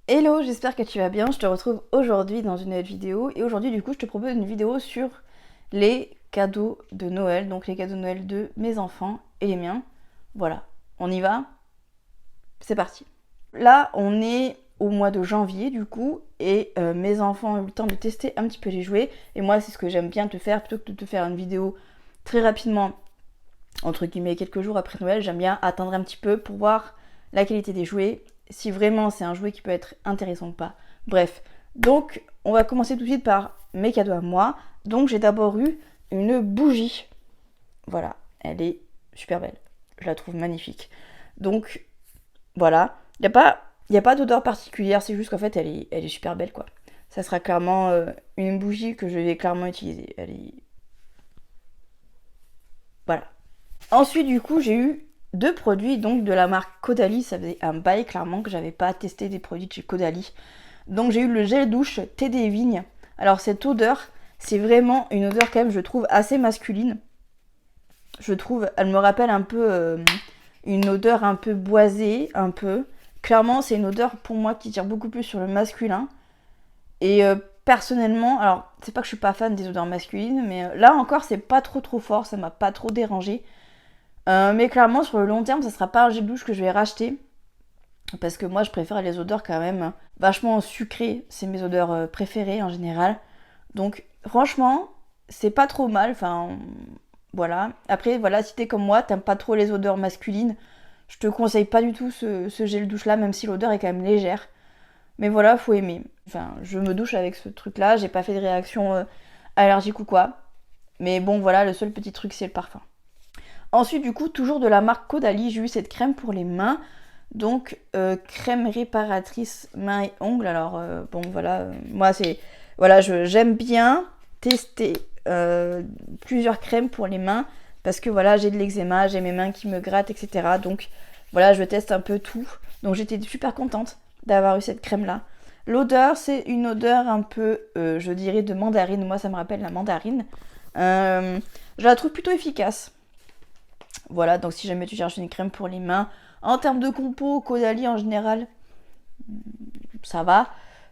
Hello, j'espère que tu vas bien. Je te retrouve aujourd'hui dans une nouvelle vidéo. Et aujourd'hui, du coup, je te propose une vidéo sur les cadeaux de Noël. Donc les cadeaux de Noël de mes enfants et les miens. Voilà, on y va. C'est parti. Là, on est au mois de janvier, du coup. Et mes enfants ont eu le temps de tester un petit peu les jouets. Et moi, c'est ce que j'aime bien te faire. Plutôt que de te faire une vidéo très rapidement, entre guillemets, quelques jours après Noël, j'aime bien attendre un petit peu pour voir la qualité des jouets, si vraiment c'est un jouet qui peut être intéressant ou pas. Bref, donc on va commencer tout de suite par mes cadeaux à moi. Donc j'ai d'abord eu une bougie. Voilà, elle est super belle. Je la trouve magnifique. Donc voilà, il y a pas d'odeur particulière, c'est juste qu'en fait elle est super belle quoi. Ça sera clairement une bougie que je vais clairement utiliser. Elle est... Voilà. Ensuite, du coup, j'ai eu deux produits donc de la marque Caudalie. Ça faisait un bail clairement que j'avais pas testé des produits de chez Caudalie. Donc j'ai eu le gel douche thé des vignes. Alors cette odeur, c'est vraiment une odeur quand même, je trouve, assez masculine. Je trouve, elle me rappelle un peu une odeur un peu boisée, un peu. Clairement, c'est une odeur pour moi qui tire beaucoup plus sur le masculin. Et personnellement, alors c'est pas que je suis pas fan des odeurs masculines, mais là encore, c'est pas trop fort, ça m'a pas trop dérangé. Mais clairement, sur le long terme, ça sera pas un gel douche que je vais racheter. Parce que moi, je préfère les odeurs quand même vachement sucrées. C'est mes odeurs préférées en général. Donc, franchement, c'est pas trop mal. Enfin, voilà. Après, voilà, si t'es comme moi, t'aimes pas trop les odeurs masculines, je te conseille pas du tout ce gel douche là, même si l'odeur est quand même légère. Mais voilà, faut aimer. Enfin, je me douche avec ce truc là. J'ai pas fait de réaction allergique ou quoi. Mais bon, voilà, le seul petit truc, c'est le parfum. Ensuite, du coup, toujours de la marque Caudalie, j'ai eu cette crème pour les mains. Donc, crème réparatrice mains et ongles. Alors, bon, voilà, moi, c'est... Voilà, j'aime bien tester plusieurs crèmes pour les mains. Parce que, voilà, j'ai de l'eczéma, j'ai mes mains qui me grattent, etc. Donc, voilà, je teste un peu tout. Donc, j'étais super contente d'avoir eu cette crème-là. L'odeur, c'est une odeur un peu, je dirais, de mandarine. Moi, ça me rappelle la mandarine. Je la trouve plutôt efficace. Voilà, donc si jamais tu cherches une crème pour les mains, en termes de compo, Caudalie en général, ça va.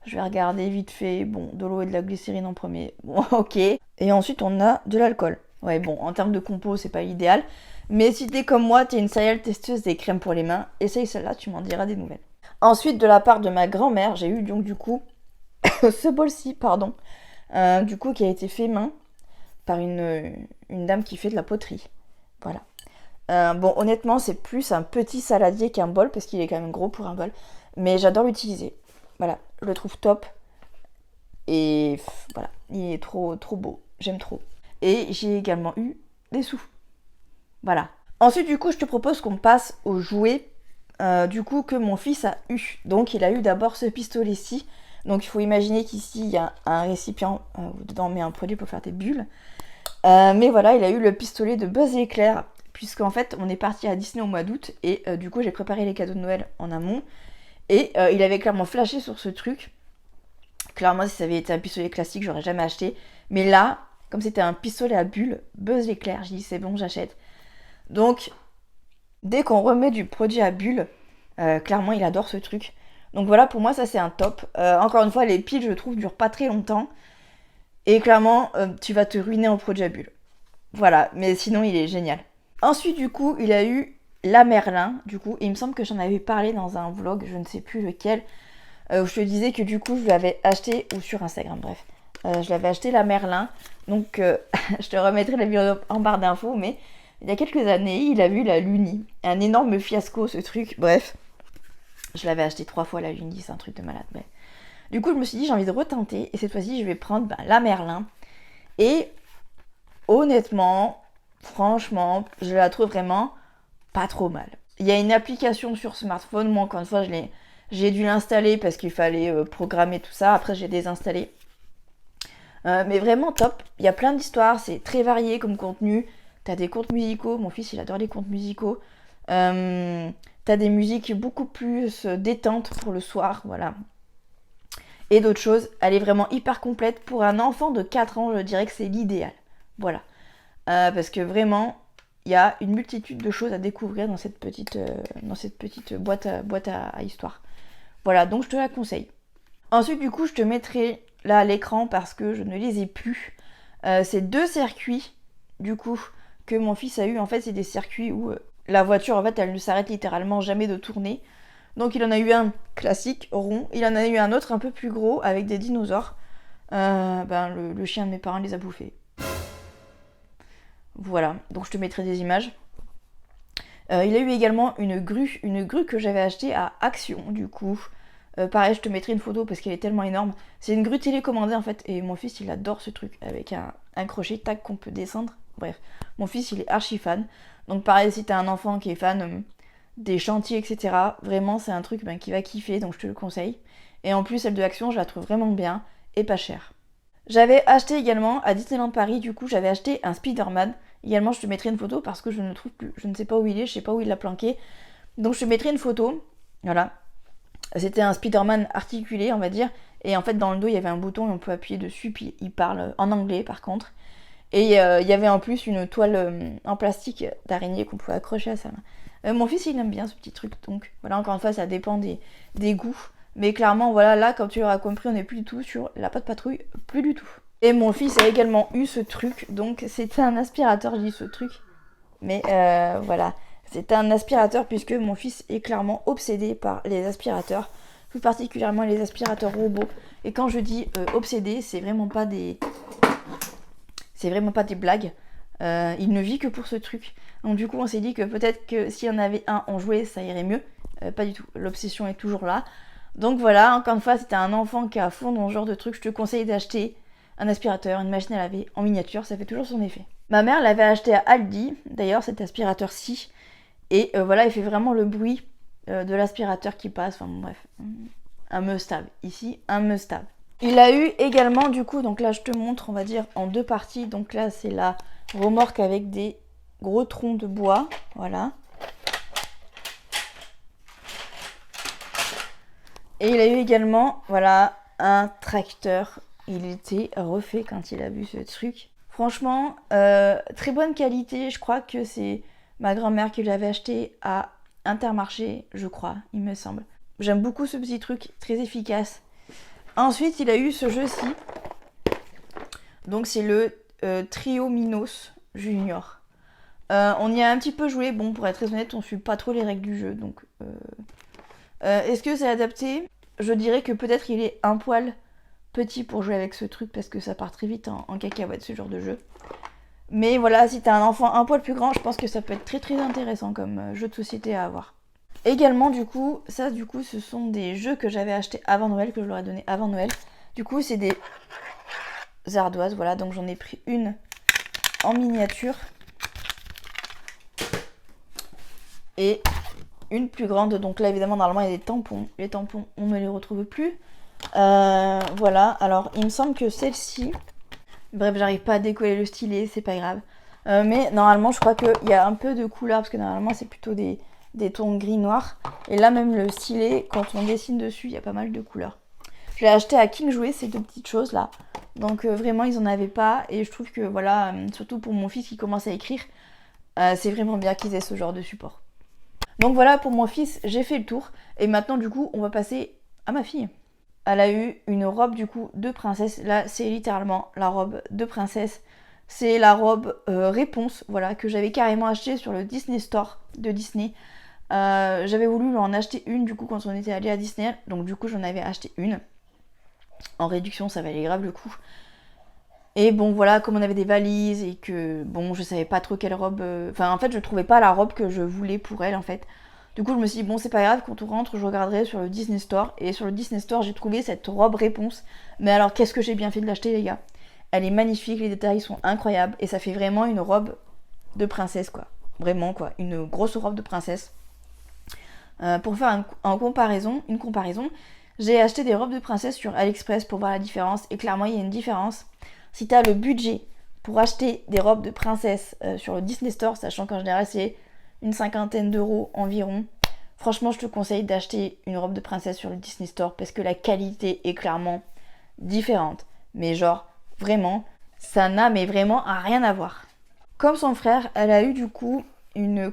Je vais regarder vite fait. Bon, de l'eau et de la glycérine en premier. Bon, ok. Et ensuite, on a de l'alcool. Ouais, bon, en termes de compo, c'est pas idéal. Mais si t'es comme moi, t'es une serial testeuse des crèmes pour les mains, essaye celle-là, tu m'en diras des nouvelles. Ensuite, de la part de ma grand-mère, j'ai eu donc du coup ce bol-ci, pardon, du coup qui a été fait main par une dame qui fait de la poterie. Voilà. Bon, honnêtement, c'est plus un petit saladier qu'un bol, parce qu'il est quand même gros pour un bol. Mais j'adore l'utiliser. Voilà, je le trouve top. Et voilà, il est trop beau. J'aime trop. Et j'ai également eu des sous. Voilà. Ensuite, du coup, je te propose qu'on passe aux jouets du coup que mon fils a eu. Donc, il a eu d'abord ce pistolet-ci. Donc, il faut imaginer qu'ici, il y a un récipient où dedans on met un produit pour faire des bulles. Mais voilà, il a eu le pistolet de Buzz l'éclair, puisqu'en fait, on est parti à Disney au mois d'août, et du coup, j'ai préparé les cadeaux de Noël en amont, et il avait clairement flashé sur ce truc. Clairement, si ça avait été un pistolet classique, j'aurais jamais acheté. Mais là, comme c'était un pistolet à bulles, Buzz l'éclair, j'ai dit c'est bon, j'achète. Donc, dès qu'on remet du produit à bulles, clairement, il adore ce truc. Donc voilà, pour moi, ça c'est un top. Encore une fois, les piles, je trouve, durent pas très longtemps. Et clairement, tu vas te ruiner en produit à bulles. Voilà, mais sinon il est génial. Ensuite, du coup, il a eu la Merlin, du coup, et il me semble que j'en avais parlé dans un vlog, je ne sais plus lequel, où je te disais que du coup, je l'avais acheté, ou sur Instagram, bref. Je l'avais acheté la Merlin, donc je te remettrai la vidéo en barre d'infos, mais il y a quelques années, il a vu la Luni. Un énorme fiasco, ce truc, bref. Je l'avais acheté 3 fois la Luni, c'est un truc de malade, bref. Du coup, je me suis dit, j'ai envie de retenter, et cette fois-ci, je vais prendre la Merlin. Et honnêtement, franchement, je la trouve vraiment pas trop mal. Il y a une application sur smartphone, moi encore une fois, j'ai dû l'installer parce qu'il fallait programmer tout ça. Après, j'ai désinstallé. Mais vraiment top. Il y a plein d'histoires, c'est très varié comme contenu. T'as des contes musicaux, mon fils il adore les contes musicaux. T'as des musiques beaucoup plus détentes pour le soir, voilà. Et d'autres choses. Elle est vraiment hyper complète. Pour un enfant de 4 ans, je dirais que c'est l'idéal. Voilà. Parce que vraiment, il y a une multitude de choses à découvrir dans cette petite boîte à histoire. Voilà, donc je te la conseille. Ensuite, du coup, je te mettrai là à l'écran parce que je ne les ai plus. C'est 2 circuits, du coup, que mon fils a eu. En fait, c'est des circuits où la voiture, en fait, elle ne s'arrête littéralement jamais de tourner. Donc, il en a eu un classique, rond. Il en a eu un autre un peu plus gros avec des dinosaures. Le chien de mes parents les a bouffés. Voilà, donc je te mettrai des images. Il a eu également une grue que j'avais achetée à Action, du coup. Pareil, je te mettrai une photo parce qu'elle est tellement énorme. C'est une grue télécommandée en fait, et mon fils il adore ce truc avec un crochet tac qu'on peut descendre. Bref, mon fils il est archi fan. Donc pareil, si t'as un enfant qui est fan des chantiers, etc., vraiment c'est un truc qui va kiffer, donc je te le conseille. Et en plus, celle de Action, je la trouve vraiment bien et pas chère. J'avais acheté également à Disneyland Paris, du coup, j'avais acheté un Spider-Man. Également, je te mettrai une photo parce que je ne trouve plus, je ne sais pas où il est, je sais pas où il l'a planqué. Donc je te mettrai une photo, voilà. C'était un Spider-Man articulé, on va dire. Et en fait, dans le dos, il y avait un bouton et on peut appuyer dessus. Puis il parle en anglais, par contre. Et il y avait en plus une toile en plastique d'araignée qu'on pouvait accrocher à sa main. Mon fils, il aime bien ce petit truc. Donc voilà, encore une fois, ça dépend des goûts. Mais clairement, voilà, là, comme tu l'auras compris, on n'est plus du tout sur la patte patrouille. Plus du tout. Et mon fils a également eu ce truc. Donc c'était un aspirateur, je dis ce truc. Mais voilà. C'est un aspirateur puisque mon fils est clairement obsédé par les aspirateurs, plus particulièrement les aspirateurs robots. Et quand je dis obsédé, c'est vraiment pas des blagues. Il ne vit que pour ce truc. Donc du coup, on s'est dit que peut-être que s'il y en avait un en jouet, ça irait mieux. Pas du tout. L'obsession est toujours là. Donc voilà, encore une fois, si t'as un enfant qui est à fond dans ce genre de truc, je te conseille d'acheter un aspirateur, une machine à laver en miniature, ça fait toujours son effet. Ma mère l'avait acheté à Aldi, d'ailleurs cet aspirateur-ci. Et voilà, il fait vraiment le bruit de l'aspirateur qui passe. Enfin bref, un must-have. Ici, un must-have. Il a eu également, du coup, donc là je te montre, on va dire, en 2 parties. Donc là, c'est la remorque avec des gros troncs de bois. Voilà. Et il a eu également, voilà, un tracteur. Il était refait quand il a vu ce truc. Franchement, très bonne qualité. Je crois que c'est ma grand-mère qui l'avait acheté à Intermarché, je crois, il me semble. J'aime beaucoup ce petit truc, très efficace. Ensuite, il a eu ce jeu-ci. Donc, c'est le Trio Minos Junior. On y a un petit peu joué. Bon, pour être très honnête, on ne suit pas trop les règles du jeu. Donc, est-ce que c'est adapté? Je dirais que peut-être il est un poil petit pour jouer avec ce truc parce que ça part très vite en cacahuète, ce genre de jeu. Mais voilà, si t'as un enfant un poil plus grand, je pense que ça peut être très très intéressant comme jeu de société à avoir. Également, du coup, ce sont des jeux que j'avais achetés avant Noël, que je leur ai donné avant Noël. Du coup, c'est des ardoises, voilà, donc j'en ai pris une en miniature. Et une plus grande, donc là évidemment, normalement il y a des tampons. Les tampons, on ne les retrouve plus. Voilà, alors il me semble que celle-ci... Bref, j'arrive pas à décoller le stylet, c'est pas grave. Mais normalement, je crois qu'il y a un peu de couleur, parce que normalement, c'est plutôt des tons gris-noir. Et là, même le stylet, quand on dessine dessus, il y a pas mal de couleurs. Je l'ai acheté à King Jouet, ces 2 petites choses-là. Donc vraiment, ils en avaient pas. Et je trouve que, voilà, surtout pour mon fils qui commence à écrire, c'est vraiment bien qu'ils aient ce genre de support. Donc voilà, pour mon fils, j'ai fait le tour. Et maintenant, du coup, on va passer à ma fille. Elle a eu une robe du coup de princesse. Là, c'est littéralement la robe de princesse. C'est la robe réponse, voilà, que j'avais carrément achetée sur le Disney Store de Disney. J'avais voulu lui en acheter une du coup quand on était allé à Disney. Donc du coup, j'en avais acheté une. En réduction, ça valait grave le coup. Et bon, voilà, comme on avait des valises et que, bon, je savais pas trop quelle robe... Enfin, en fait, je trouvais pas la robe que je voulais pour elle, en fait. Du coup, je me suis dit, bon, c'est pas grave, quand on rentre, je regarderai sur le Disney Store. Et sur le Disney Store, j'ai trouvé cette robe réponse. Mais alors, qu'est-ce que j'ai bien fait de l'acheter, les gars? Elle est magnifique, les détails sont incroyables. Et ça fait vraiment une robe de princesse, quoi. Vraiment, quoi. Une grosse robe de princesse. Pour faire une comparaison, j'ai acheté des robes de princesse sur AliExpress pour voir la différence. Et clairement, il y a une différence. Si t'as le budget pour acheter des robes de princesse sur le Disney Store, sachant qu'en général, c'est une 50aine d'euros environ. Franchement, je te conseille d'acheter une robe de princesse sur le Disney Store parce que la qualité est clairement différente. Mais genre, vraiment, ça n'a mais vraiment rien à voir. Comme son frère, elle a eu du coup une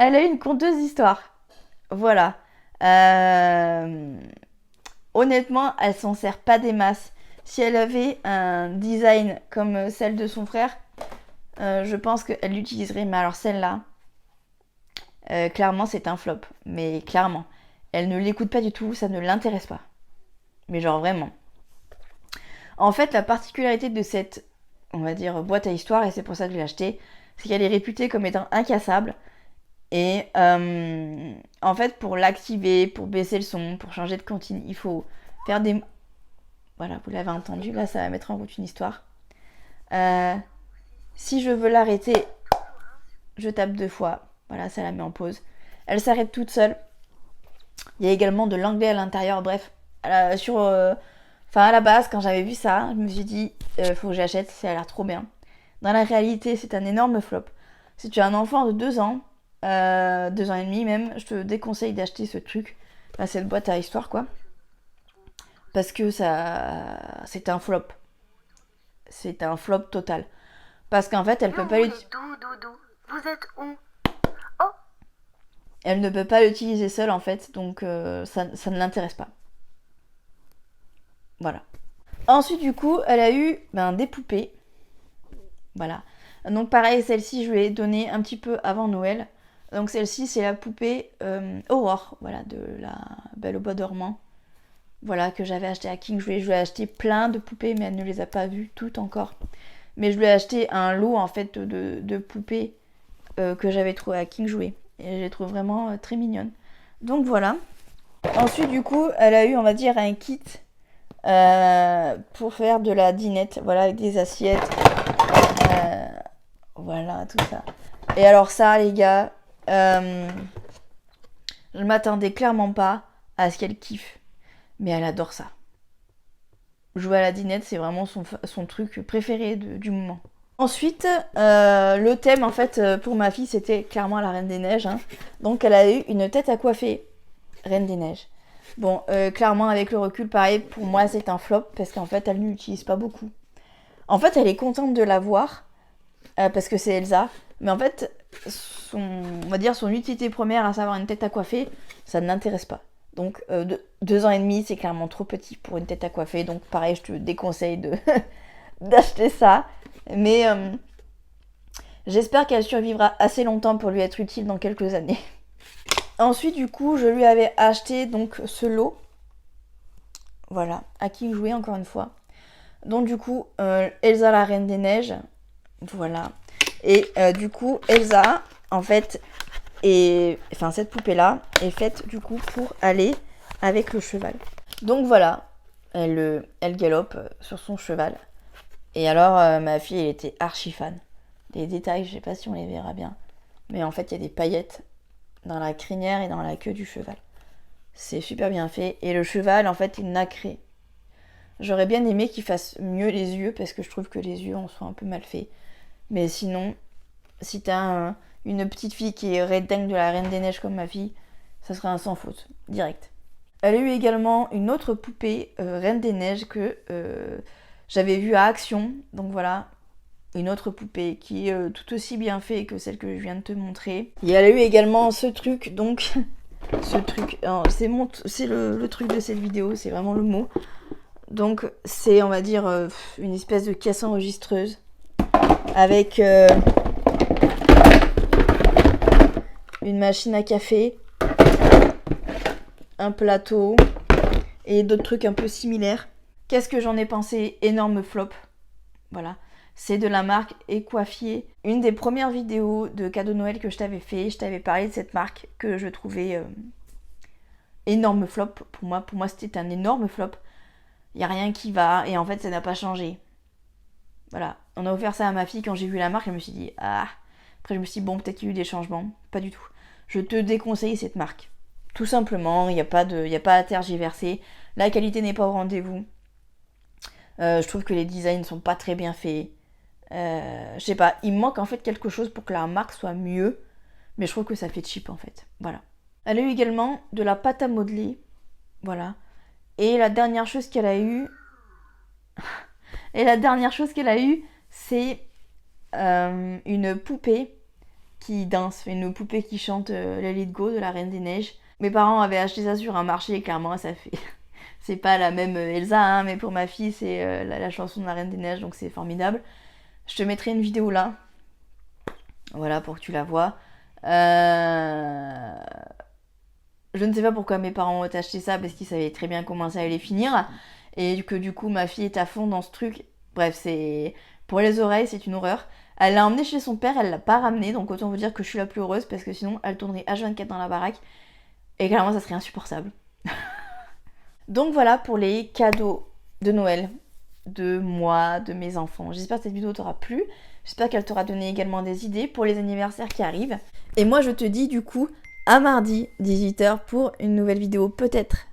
Elle a eu une conteuse d'histoire. Voilà. Euh, Honnêtement, elle s'en sert pas des masses. Si elle avait un design comme celle de son frère, je pense qu'elle l'utiliserait. Mais alors celle-là, clairement, c'est un flop. Mais clairement, elle ne l'écoute pas du tout, ça ne l'intéresse pas. Mais genre vraiment. En fait, la particularité de cette, on va dire, boîte à histoire, et c'est pour ça que je l'ai achetée, c'est qu'elle est réputée comme étant incassable. Et en fait, pour l'activer, pour baisser le son, pour changer de comptine, il faut faire des... Voilà, vous l'avez entendu, là ça va mettre en route une histoire. Si je veux l'arrêter, je tape 2 fois. Voilà, ça la met en pause. Elle s'arrête toute seule. Il y a également de l'anglais à l'intérieur. Bref, à la base, quand j'avais vu ça, je me suis dit, faut que j'achète, ça a l'air trop bien. Dans la réalité, c'est un énorme flop. Si tu as un enfant de 2 ans, 2 ans et demi même, je te déconseille d'acheter ce truc. Enfin, cette boîte à histoire, quoi. Parce que ça, c'est un flop. C'est un flop total. Parce qu'en fait, elle peut pas l'utiliser. Vous êtes où? Elle ne peut pas l'utiliser seule en fait, donc ça ne l'intéresse pas. Voilà. Ensuite, du coup, elle a eu des poupées. Voilà. Donc pareil, celle-ci, je lui ai donné un petit peu avant Noël. Donc celle-ci, c'est la poupée Aurore, voilà, de la Belle au bois dormant. Voilà, que j'avais acheté à King. Je lui ai acheté plein de poupées, mais elle ne les a pas vues toutes encore. Mais je lui ai acheté un lot en fait de poupées que j'avais trouvé à King Jouet. Et je les trouve vraiment très mignonnes. Donc voilà. Ensuite, du coup, elle a eu, on va dire, un kit pour faire de la dinette. Voilà, avec des assiettes. Voilà, tout ça. Et alors ça, les gars, je m'attendais clairement pas à ce qu'elle kiffe. Mais elle adore ça. Jouer à la dinette, c'est vraiment son truc préféré du moment. Ensuite, le thème, en fait, pour ma fille, c'était clairement la Reine des Neiges. Hein. Donc, elle a eu une tête à coiffer Reine des Neiges. Bon, clairement, avec le recul, pareil, pour moi, c'est un flop parce qu'en fait, elle ne l'utilise pas beaucoup. En fait, elle est contente de l'avoir parce que c'est Elsa. Mais en fait, on va dire son utilité première, à savoir une tête à coiffer, ça ne l'intéresse pas. Donc, 2 ans et demi, c'est clairement trop petit pour une tête à coiffer. Donc, pareil, je te déconseille d'acheter ça. Mais j'espère qu'elle survivra assez longtemps pour lui être utile dans quelques années. Ensuite, du coup, je lui avais acheté donc ce lot. Voilà, à King Jouet encore une fois. Donc du coup, Elsa la Reine des Neiges. Voilà. Et du coup, Elsa, en fait, cette poupée-là est faite du coup pour aller avec le cheval. Donc voilà, elle galope sur son cheval. Et alors, ma fille, elle était archi fan. Les détails, je sais pas si on les verra bien. Mais en fait, il y a des paillettes dans la crinière et dans la queue du cheval. C'est super bien fait. Et le cheval, en fait, est nacré. J'aurais bien aimé qu'il fasse mieux les yeux, parce que je trouve que les yeux en sont un peu mal faits. Mais sinon, si t'as une petite fille qui est dingue de la Reine des Neiges comme ma fille, ça serait un sans faute, direct. Elle a eu également une autre poupée Reine des Neiges que j'avais vue à Action. Donc voilà, une autre poupée qui est tout aussi bien faite que celle que je viens de te montrer. Et elle a eu également ce truc, donc ce truc, c'est le truc de cette vidéo, c'est vraiment le mot. Donc c'est, on va dire, une espèce de caisse enregistreuse avec une machine à café, un plateau et d'autres trucs un peu similaires. Qu'est-ce que j'en ai pensé? Énorme flop. Voilà. C'est de la marque Ecoiffier. Une des premières vidéos de cadeau Noël que je t'avais fait, je t'avais parlé de cette marque que je trouvais énorme flop. Pour moi, c'était un énorme flop. Il n'y a rien qui va et en fait, ça n'a pas changé. Voilà. On a offert ça à ma fille quand j'ai vu la marque, je me suis dit, ah. Après, je me suis dit, bon, peut-être qu'il y a eu des changements. Pas du tout. Je te déconseille cette marque. Tout simplement, il n'y a pas à tergiverser. La qualité n'est pas au rendez-vous. Je trouve que les designs sont pas très bien faits. Je sais pas, il manque en fait quelque chose pour que la marque soit mieux. Mais je trouve que ça fait cheap en fait. Voilà. Elle a eu également de la pâte à modeler. Voilà. Et la dernière chose qu'elle a eue... c'est une poupée qui danse, une poupée qui chante Let It Go de la Reine des Neiges. Mes parents avaient acheté ça sur un marché et clairement ça fait... c'est pas la même Elsa, hein, mais pour ma fille c'est la chanson de la Reine des Neiges, donc c'est formidable. Je te mettrai une vidéo là. Voilà, pour que tu la vois. Je ne sais pas pourquoi mes parents ont acheté ça, parce qu'ils savaient très bien comment ça allait finir. Et que du coup, ma fille est à fond dans ce truc. Bref, c'est... Pour les oreilles, c'est une horreur. Elle l'a emmené chez son père, elle l'a pas ramené. Donc autant vous dire que je suis la plus heureuse, parce que sinon, elle tournerait H24 dans la baraque. Et clairement, ça serait insupportable. Donc voilà pour les cadeaux de Noël de moi, de mes enfants. J'espère que cette vidéo t'aura plu. J'espère qu'elle t'aura donné également des idées pour les anniversaires qui arrivent. Et moi, je te dis du coup à mardi 18h pour une nouvelle vidéo, peut-être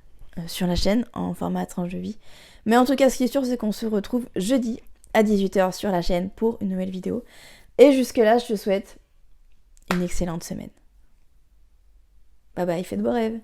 sur la chaîne en format tranche de vie. Mais en tout cas, ce qui est sûr, c'est qu'on se retrouve jeudi à 18h sur la chaîne pour une nouvelle vidéo. Et jusque-là, je te souhaite une excellente semaine. Bye bye, faites beaux rêves.